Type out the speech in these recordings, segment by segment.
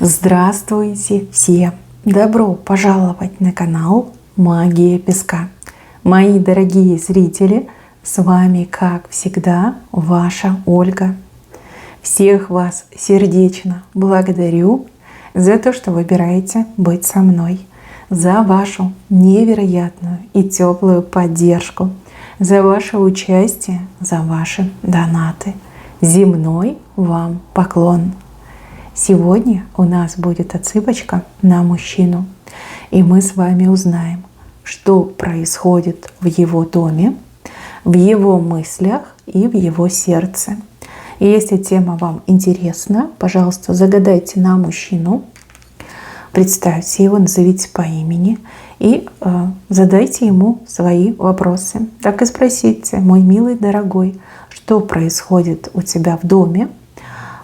Здравствуйте все! Добро пожаловать на канал Магия Песка. Мои дорогие зрители, с вами, как всегда, ваша Ольга. Всех вас сердечно благодарю за то, что выбираете быть со мной, за вашу невероятную и теплую поддержку, за ваше участие, за ваши донаты. Земной вам поклон! Сегодня у нас будет отсыпочка на мужчину, и мы с вами узнаем, что происходит в его доме, в его мыслях и в его сердце. И если тема вам интересна, пожалуйста, загадайте на мужчину, представьте его, назовите по имени и задайте ему свои вопросы. Так и спросите: мой милый, дорогой, что происходит у тебя в доме,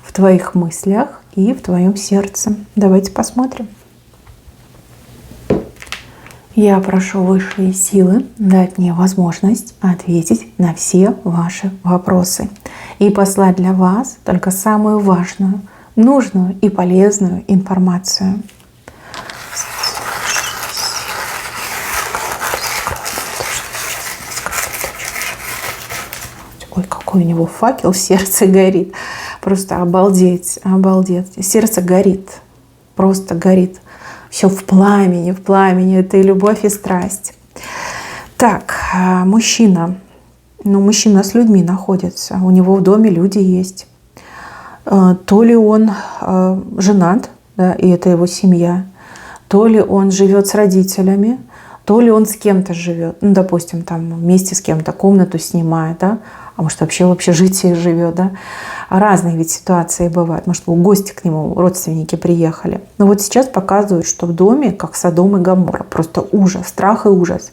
в твоих мыслях и в твоем сердце. Давайте посмотрим. Я прошу высшие силы дать мне возможность ответить на все ваши вопросы и послать для вас только самую важную, нужную и полезную информацию. Ой, какой у него факел в сердце горит. Просто обалдеть, обалдеть. Сердце горит, просто горит. Все в пламени, в пламени. Это и любовь, и страсть. Так, мужчина. Мужчина с людьми находится. У него в доме люди есть. То ли он женат, да, и это его семья, то ли он живет с родителями, то ли он с кем-то живет. Допустим, там вместе с кем-то комнату снимает, да, а может вообще в общежитии живет, да. Разные ведь ситуации бывают. Может, в гости к нему родственники приехали. Но вот сейчас показывают, что в доме, как Содом и Гоморра, просто ужас, страх и ужас.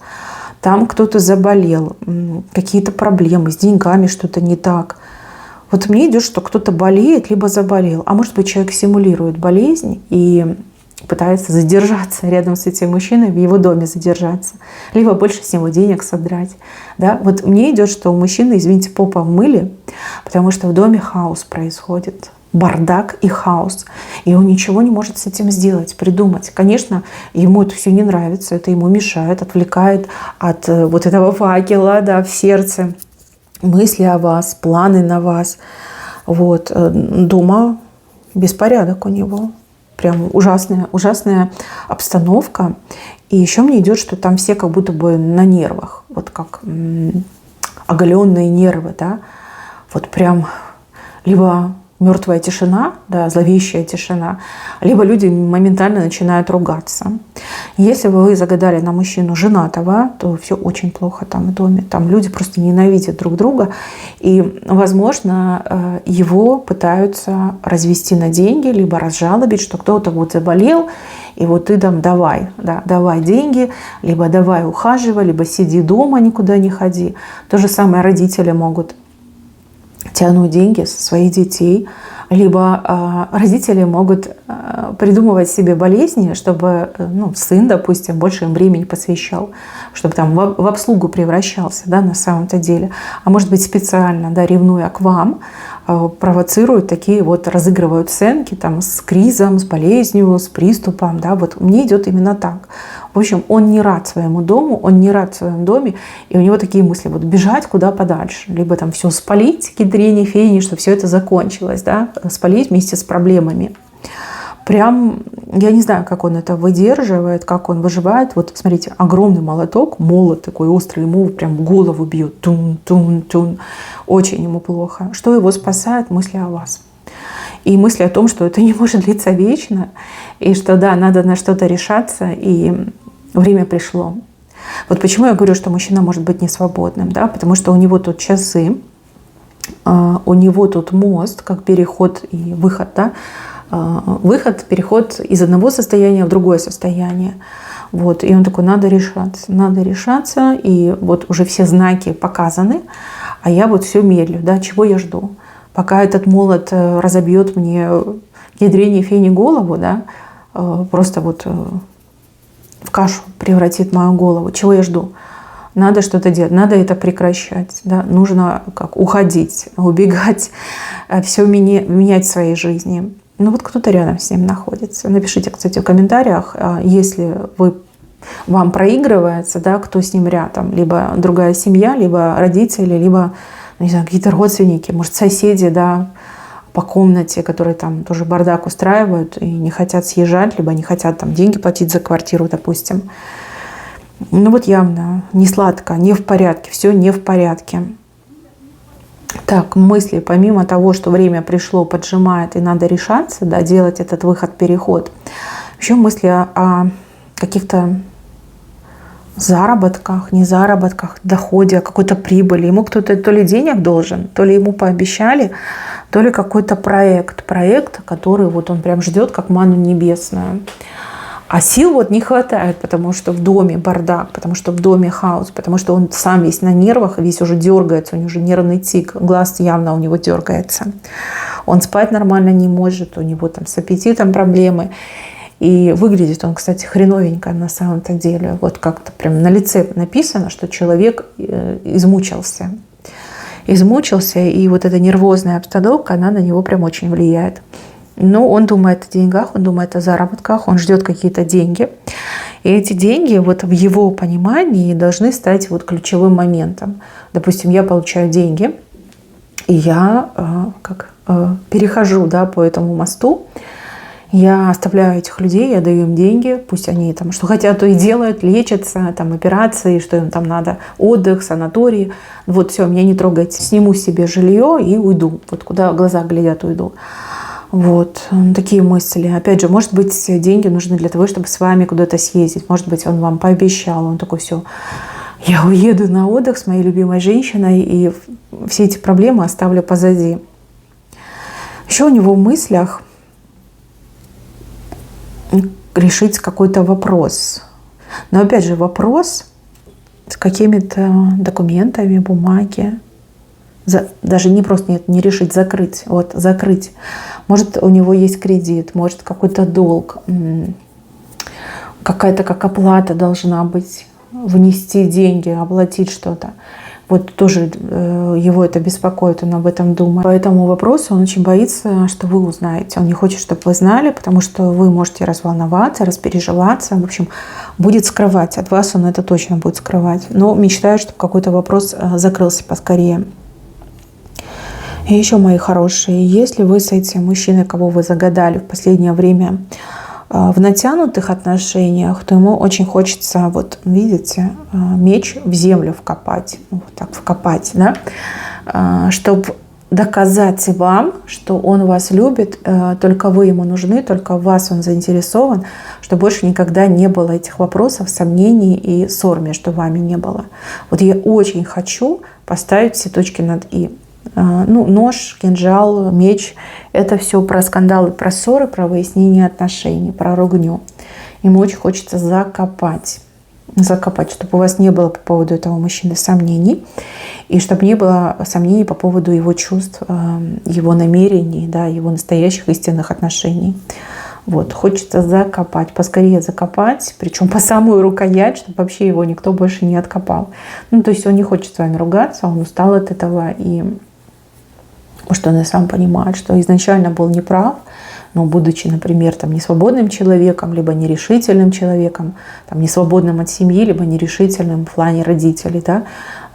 Там кто-то заболел, какие-то проблемы, с деньгами что-то не так. Вот мне идет, что кто-то болеет, либо заболел. А может быть, человек симулирует болезнь и пытается задержаться рядом с этим мужчиной, в его доме задержаться, либо больше с него денег содрать. Да? Вот мне идет, что у мужчины, извините, попа в мыле, потому что в доме хаос происходит, бардак и хаос. И он ничего не может с этим сделать, придумать. Конечно, ему это все не нравится, это ему мешает, отвлекает от вот этого факела, да, в сердце, мысли о вас, планы на вас. Вот. Дома беспорядок у него. Прям ужасная обстановка. И еще мне идет, что там все как будто бы на нервах. Вот как оголенные нервы, да. Вот прям либо мертвая тишина, да, зловещая тишина, либо люди моментально начинают ругаться. Если вы загадали на мужчину женатого, то все очень плохо там в доме. Там люди просто ненавидят друг друга. И, возможно, его пытаются развести на деньги, либо разжалобить, что кто-то вот заболел, и вот ты там давай деньги, либо давай ухаживай, либо сиди дома, никуда не ходи. То же самое родители могут тянуть деньги со своих детей, либо родители могут придумывать себе болезни, чтобы сын, допустим, больше им времени посвящал, чтобы там в обслугу превращался, да, на самом-то деле. А может быть, специально, да, ревнуя к вам, провоцируют такие вот, разыгрывают сценки там с кризом, с болезнью, с приступом, да, вот мне идет именно так. В общем, он не рад своему дому, он не рад в своем доме, и у него такие мысли: вот бежать куда подальше, либо там все спалить, кедрени, фени, чтобы все это закончилось, да, спалить вместе с проблемами. Прям, я не знаю, как он это выдерживает, как он выживает. Вот смотрите, огромный молот такой острый, ему прям в голову бьет. Тун-тун-тун. Очень ему плохо. Что его спасает? Мысли о вас. И мысли о том, что это не может длиться вечно, и что да, надо на что-то решаться, и время пришло. Вот почему я говорю, что мужчина может быть несвободным, да? Потому что у него тут часы, у него тут мост, как переход и выход, да? Выход, переход из одного состояния в другое состояние. Вот. И он такой: надо решаться, и вот уже все знаки показаны, а я вот все медлю, да, чего я жду? Пока этот молот разобьет мне ядрение фени голову, да, просто вот в кашу превратит мою голову, чего я жду? Надо что-то делать, надо это прекращать, да? Нужно как уходить, убегать, все менять в своей жизни. Ну вот кто-то рядом с ним находится. Напишите, кстати, в комментариях, если вам проигрывается, да, кто с ним рядом. Либо другая семья, либо родители, либо, не знаю, какие-то родственники, может, соседи, да, по комнате, которые там тоже бардак устраивают и не хотят съезжать, либо не хотят там деньги платить за квартиру, допустим. Ну вот явно не сладко, не в порядке, все не в порядке. Так, мысли, помимо того, что время пришло, поджимает и надо решаться, да, делать этот выход, переход, еще мысли о каких-то заработках, не заработках, доходе, о какой-то прибыли. Ему кто-то то ли денег должен, то ли ему пообещали, то ли какой-то проект, который вот он прям ждет, как манну небесную. А сил вот не хватает, потому что в доме бардак, потому что в доме хаос, потому что он сам весь на нервах, весь уже дергается, у него уже нервный тик, глаз явно у него дергается. Он спать нормально не может, у него там с аппетитом проблемы. И выглядит он, кстати, хреновенько на самом-то деле. Вот как-то прям на лице написано, что человек измучился. И вот эта нервозная обстановка, она на него прям очень влияет. Но он думает о деньгах, он думает о заработках, он ждет какие-то деньги. И эти деньги вот в его понимании должны стать вот ключевым моментом. Допустим, я получаю деньги, и я перехожу, да, по этому мосту. Я оставляю этих людей, я даю им деньги, пусть они там что хотят, то и делают, лечатся, там операции, что им там надо, отдых, санаторий. Вот все, меня не трогайте. Сниму себе жилье и уйду. Вот куда глаза глядят, уйду. Вот такие мысли. Опять же, может быть, деньги нужны для того, чтобы с вами куда-то съездить. Может быть, он вам пообещал, он такой: все, я уеду на отдых с моей любимой женщиной и все эти проблемы оставлю позади. Еще у него в мыслях решить какой-то вопрос. Но опять же, вопрос с какими-то документами, бумаги. Даже не просто не решить, закрыть. Вот, закрыть. Может, у него есть кредит, может, какой-то долг, какая-то как оплата должна быть, внести деньги, оплатить что-то. Вот тоже его это беспокоит, он об этом думает. По этому вопросу он очень боится, что вы узнаете. Он не хочет, чтобы вы знали, потому что вы можете разволноваться, распереживаться. В общем, будет скрывать. От вас он это точно будет скрывать. Но мечтает, чтобы какой-то вопрос закрылся поскорее. И еще, мои хорошие, если вы с этим мужчиной, кого вы загадали в последнее время, в натянутых отношениях, то ему очень хочется, вот видите, меч в землю вкопать, вот так вкопать, да, чтобы доказать вам, что он вас любит, только вы ему нужны, только в вас он заинтересован, что больше никогда не было этих вопросов, сомнений и ссор между вами не было. Вот я очень хочу поставить все точки над «и». Ну, нож, кинжал, меч – это все про скандалы, про ссоры, про выяснение отношений, про ругню. Ему очень хочется закопать, чтобы у вас не было по поводу этого мужчины сомнений, и чтобы не было сомнений по поводу его чувств, его намерений, да, его настоящих истинных отношений. Вот, хочется закопать, поскорее закопать, причем по самую рукоять, чтобы вообще его никто больше не откопал. Ну, то есть он не хочет с вами ругаться, он устал от этого, и может, он и сам понимает, что изначально был неправ, но будучи, например, там, несвободным человеком, либо нерешительным человеком, там, несвободным от семьи, либо нерешительным в плане родителей, да,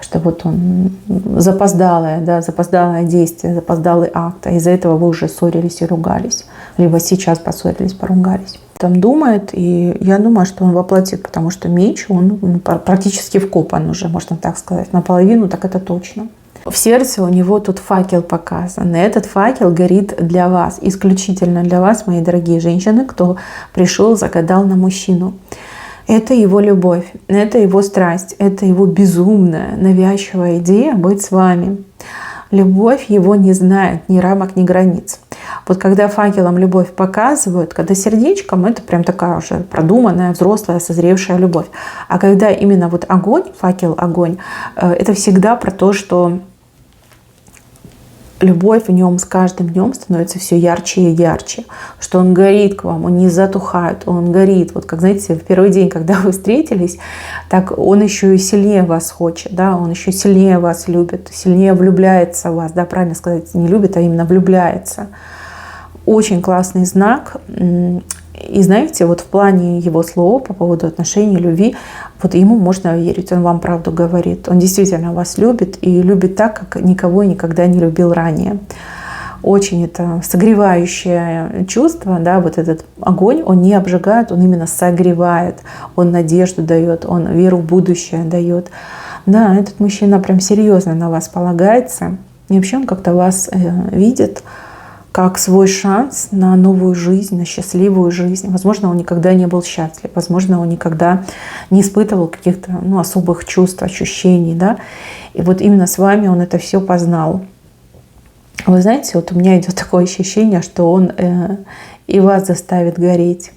что вот он запоздалое действие, запоздалый акт, а из-за этого вы уже ссорились и ругались, либо сейчас поссорились, поругались. Там думает, и я думаю, что он воплотит, потому что меч, он практически вкопан уже, можно так сказать, наполовину, так это точно. В сердце у него тут факел показан. И этот факел горит для вас, исключительно для вас, мои дорогие женщины, кто пришел, загадал на мужчину. Это его любовь, это его страсть, это его безумная, навязчивая идея быть с вами. Любовь его не знает ни рамок, ни границ. Вот когда факелом любовь показывают, когда сердечком, это прям такая уже продуманная, взрослая, созревшая любовь. А когда именно вот огонь, факел, огонь, это всегда про то, что любовь в нем с каждым днем становится все ярче и ярче, что он горит к вам, он не затухает, он горит. Вот как, знаете, в первый день, когда вы встретились, так он еще и сильнее вас хочет, да, он еще сильнее вас любит, сильнее влюбляется в вас, да, правильно сказать, не любит, а именно влюбляется. очень классный знак. И знаете, вот в плане его слов по поводу отношений, любви, вот ему можно верить, он вам правду говорит. Он действительно вас любит и любит так, как никого и никогда не любил ранее. Очень это согревающее чувство, да, вот этот огонь, он не обжигает, он именно согревает, он надежду дает, он веру в будущее дает. Да, этот мужчина прям серьезно на вас полагается. И вообще он как-то вас видит как свой шанс на новую жизнь, на счастливую жизнь. Возможно, он никогда не был счастлив, возможно, он никогда не испытывал каких-то особых чувств, ощущений. Да? И вот именно с вами он это все познал. Вы знаете, вот у меня идет такое ощущение, что он и вас заставит гореть.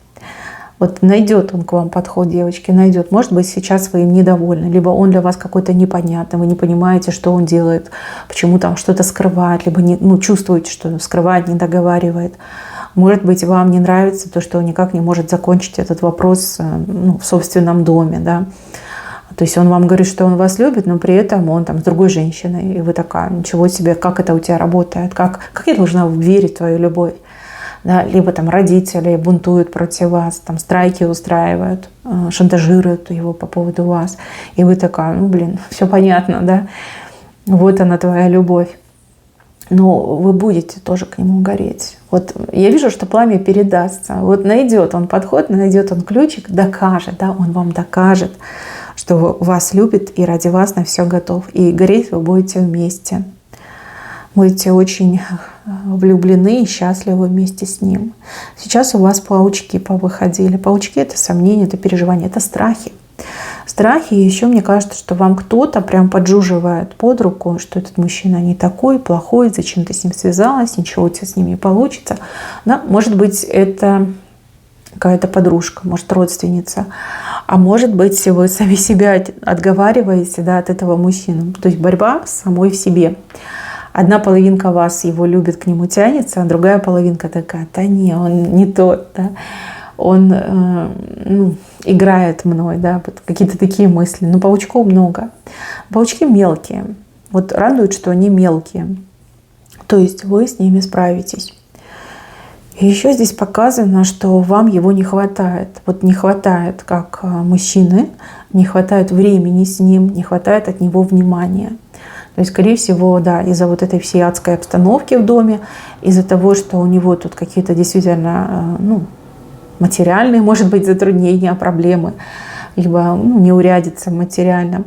Вот найдет он к вам подход, девочки, найдет. Может быть, сейчас вы им недовольны, либо он для вас какой-то непонятный, вы не понимаете, что он делает, почему там что-то скрывает, либо чувствуете, что скрывает, не договаривает. Может быть, вам не нравится то, что он никак не может закончить этот вопрос в собственном доме, да. То есть он вам говорит, что он вас любит, но при этом он там с другой женщиной, и вы такая, ничего себе, как это у тебя работает, как я должна верить в твою любовь? Да, либо там родители бунтуют против вас, там страйки устраивают, шантажируют его по поводу вас. И вы такая, все понятно, да, вот она твоя любовь. Но вы будете тоже к нему гореть. Вот я вижу, что пламя передастся. Вот найдет он подход, найдет он ключик, докажет, да, он вам докажет, что вас любит и ради вас на все готов. И гореть вы будете вместе. Будете очень влюблены и счастливы вместе с ним. Сейчас у вас паучки повыходили. Паучки — это сомнения, это переживания, это страхи. Страхи, и еще мне кажется, что вам кто-то прям поджуживает под руку, что этот мужчина не такой, плохой, зачем ты с ним связалась, ничего у тебя с ним не получится. Да? Может быть, это какая-то подружка, может, родственница. А может быть, вы сами себя отговариваете, да, от этого мужчины. То есть борьба с самой в себе. Одна половинка вас его любит, к нему тянется, а другая половинка такая, да не, он не тот, да, он играет мной, да, вот какие-то такие мысли. Но паучков много. Паучки мелкие. Вот радует, что они мелкие. То есть вы с ними справитесь. И еще здесь показано, что вам его не хватает. Вот не хватает как мужчины, не хватает времени с ним, не хватает от него внимания. То есть, скорее всего, да, из-за вот этой всей адской обстановки в доме, из-за того, что у него тут какие-то действительно, материальные, может быть, затруднения, проблемы, либо неурядица в материальном.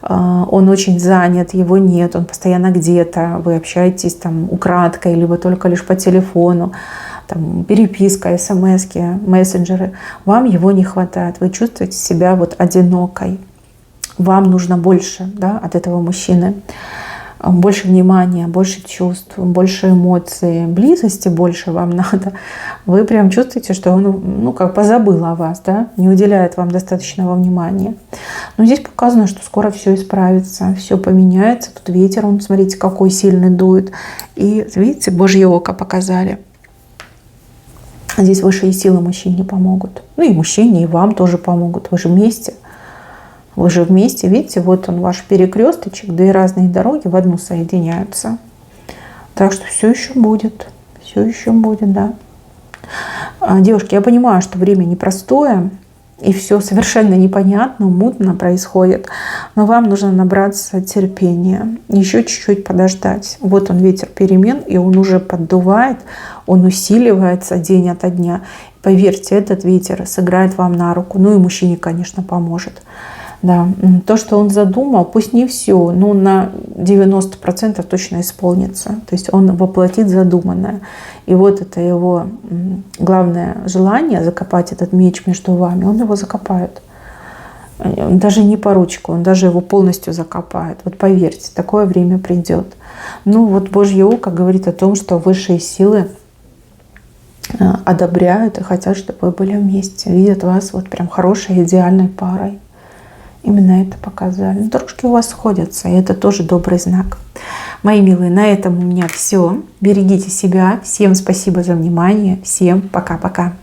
Он очень занят, его нет, он постоянно где-то, вы общаетесь там украдкой, либо только лишь по телефону, там, переписка, смски, мессенджеры. Вам его не хватает, вы чувствуете себя вот одинокой. Вам нужно больше, да, от этого мужчины. Больше внимания, больше чувств, больше эмоций, близости больше вам надо. Вы прям чувствуете, что он, как позабыл о вас, да, не уделяет вам достаточного внимания. Но здесь показано, что скоро все исправится, все поменяется. Тут ветер, он, смотрите, какой сильный дует. И, видите, Божье око показали. Здесь высшие силы мужчине помогут. И мужчине, и вам тоже помогут. Вы же вместе. Вы же вместе, видите, вот он ваш перекресточек, две разные дороги в одну соединяются. Так что все еще будет, да. Девушки, я понимаю, что время непростое, и все совершенно непонятно, мутно происходит, но вам нужно набраться терпения, еще чуть-чуть подождать. Вот он, ветер перемен, и он уже поддувает, он усиливается день ото дня. Поверьте, этот ветер сыграет вам на руку, и мужчине, конечно, поможет. Да, то, что он задумал, пусть не все, но на 90% точно исполнится. То есть он воплотит задуманное. И вот это его главное желание закопать этот меч между вами, он его закопает. Даже не по ручку, он даже его полностью закопает. Вот поверьте, такое время придет. Вот Божье око говорит о том, что высшие силы одобряют и хотят, чтобы вы были вместе. Видят вас вот прям хорошей, идеальной парой. Именно это показали. Дорожки у вас сходятся, и это тоже добрый знак. Мои милые, на этом у меня все. Берегите себя. Всем спасибо за внимание. Всем пока-пока.